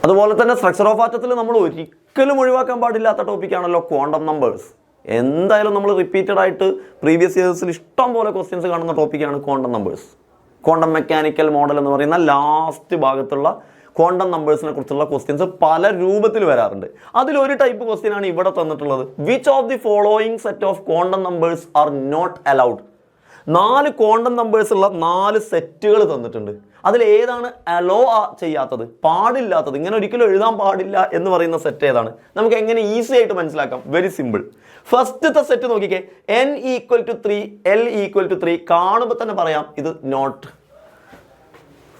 അതുപോലെ തന്നെ structure of ആറ്റത്തിൽ നമ്മൾ ഒരിക്കലും ഒഴിവാക്കാൻ പാടില്ലാത്ത ടോപ്പിക്കാണല്ലോ ക്വാണ്ടം നമ്പേഴ്സ്. എന്തായാലും നമ്മൾ റിപ്പീറ്റഡ് ആയിട്ട് പ്രീവിയസ് ഇയേഴ്സിൽ ഇഷ്ടം പോലെ ക്വസ്റ്റ്യൻസ് കാണുന്ന ടോപ്പിക്കാണ് quantum numbers. Quantum mechanical model എന്ന് പറയുന്ന ലാസ്റ്റ് ഭാഗത്തുള്ള ക്വാണ്ടം നമ്പേഴ്സിനെ കുറിച്ചുള്ള ക്വസ്റ്റ്യൻസ് പല രൂപത്തിൽ വരാറുണ്ട്. അതിലൊരു ടൈപ്പ് ക്വസ്റ്റ്യൻ ആണ് ഇവിടെ തന്നിട്ടുള്ളത്. Which of the following set of quantum numbers are not allowed? 4 quantum numbers ഉള്ള 4 സെറ്റുകൾ തന്നിട്ടുണ്ട്. അതിൽ ഏതാണ് അലോ ചെയ്യാത്തത്, പാടില്ലാത്തത്, ഇങ്ങനെ ഒരിക്കലും എഴുതാൻ പാടില്ല എന്ന് പറയുന്ന സെറ്റ് ഏതാണ്? നമുക്ക് എങ്ങനെ ഈസി ആയിട്ട് മനസ്സിലാക്കാം? Very simple. ഫസ്റ്റത്തെ സെറ്റ് നോക്കിക്കേ, n = 3, l = 3. കാണുമ്പോൾ തന്നെ പറയാം ഇത് നോട്ട്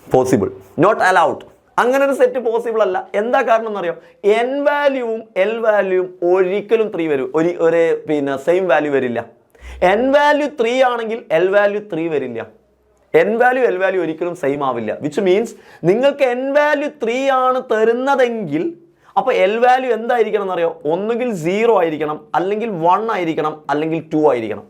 പോസിബിൾ, നോട്ട് അലൗഡ്. അങ്ങനെ ഒരു സെറ്റ് പോസിബിൾ അല്ല. എന്താ കാരണം എന്നറിയോ? n വാല്യൂവും l വാല്യൂവും ഒരിക്കലും 3 വരും, ഒരു സെയിം വാല്യൂ വരില്ല. n വാല്യൂ 3 ആണെങ്കിൽ l വാല്യൂ 3 വരില്ല. n വാല്യൂ l വാല്യൂ ഒരിക്കലും സെയിം ആവില്ല. വിച്ച് മീൻസ് നിങ്ങൾക്ക് n വാല്യൂ 3 ആണ് തരുന്നതെങ്കിൽ അപ്പോൾ l വാല്യൂ എന്തായിരിക്കണം എന്നറിയോ? ഒന്നുകിൽ 0 ആയിരിക്കണം, അല്ലെങ്കിൽ 1 ആയിരിക്കണം, അല്ലെങ്കിൽ 2 ആയിരിക്കണം.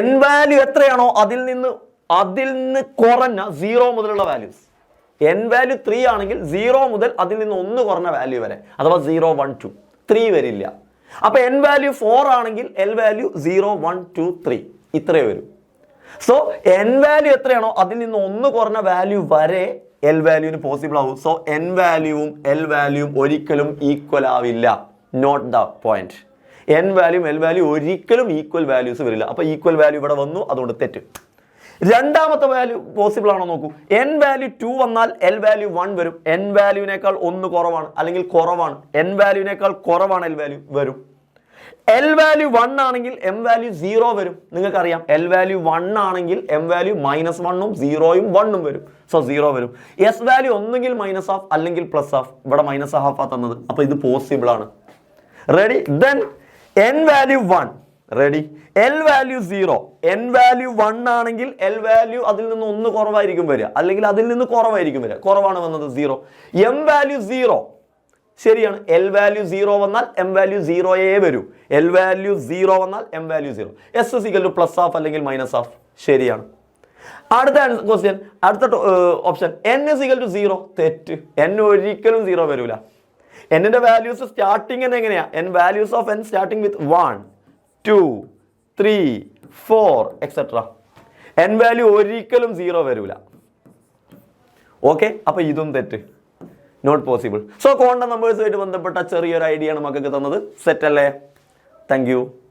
n വാല്യൂ എത്രയാണോ അതിൽ നിന്ന് കുറഞ്ഞ 0 മുതലുള്ള വാല്യൂസ്. n വാല്യൂ 3 ആണെങ്കിൽ 0 മുതൽ അതിൽ നിന്ന് 1 കുറഞ്ഞ വാല്യൂ വരെ, അഥവാ 0, 1, 2, 3 വരില്ല. അപ്പോൾ n വാല്യൂ 4 ആണെങ്കിൽ l വാല്യൂ 0, 1, 2, 3 ഇത്രേ വരും. സോ n വാല്യൂ എത്രയാണോ അതിൽ നിന്ന് 1 കുറഞ്ഞ വാല്യൂ വരെ l വാല്യൂവിന് പോസിബിൾ ആവും. സോ n വാല്യൂവും l വാല്യൂവും ഒരിക്കലും ഈക്വൽ ആവില്ല. Note the point. n വാല്യൂവും l വാല്യൂ ഒരിക്കലും ഈക്വൽ വാല്യൂസ് വരില്ല. അപ്പോൾ ഈക്വൽ വാല്യൂ ഇവിടെ വന്നു, അതുകൊണ്ട് തെറ്റ്. രണ്ടാമത്തെ വാല്യൂ പോസിബിൾ ആണോ നോക്കൂ. n വാല്യൂ 2 വന്നാൽ l വാല്യൂ 1 വരും. n വാല്യൂവിനേക്കാൾ 1 കുറവാണ്, അല്ലെങ്കിൽ കുറവാണ്. n വാല്യൂവിനേക്കാൾ കുറവാണ് l വാല്യൂ വരും. l വാല്യൂ 1 ആണെങ്കിൽ m വാല്യൂ 0 വരും. നിങ്ങൾക്കറിയാം l വാല്യൂ 1 ആണെങ്കിൽ m വാല്യൂ -1ഉം 0ഉം 1ഉം വരും. സോ 0 വരും. s വാല്യൂ ഒന്നുകിൽ -1/2 അല്ലെങ്കിൽ +1/2. ഇവിടെ -1/2 ആ തന്നത്, അപ്പോൾ ഇത് പോസിബിൾ ആണ്. Ready? Then n value 1. Ready? l value 0. n value 1 ആണെങ്കിൽ l വാല്യൂ അതിൽ നിന്ന് 1 കുറവായിരിക്കും വരിക, അല്ലെങ്കിൽ അതിൽ നിന്ന് കുറവായിരിക്കും വരിക. കുറവാണ് വന്നത് 0. m value 0. ശരിയാണ്. l വാല്യൂ 0 വന്നാൽ m വാല്യൂ 0 വരൂ. l വാല്യൂ 0 വന്നാൽ m വാല്യൂ 0. s +1/2 അല്ലെങ്കിൽ -1/2. ശരിയാണ്. അടുത്ത ക്വസ്റ്റ്യൻ, അടുത്ത ഓപ്ഷൻ n = 0. തെറ്റ്. n ഒരിക്കലും 0 വരൂല. n വാല്യൂസ് സ്റ്റാർട്ടിങ് എങ്ങനെയാ? n values of n starting with 1, 2, 3, 4 etcetera. n വാല്യൂ ഒരിക്കലും 0 വരൂല. ഓക്കെ, അപ്പൊ ഇതും തെറ്റ്. Not possible. സോ ക്വാണ്ടം നമ്പേഴ്സുമായിട്ട് ബന്ധപ്പെട്ട ചെറിയൊരു ഐഡിയ ആണ് മക്കൾക്ക് തന്നത്. സെറ്റ് അല്ലേ? Thank U.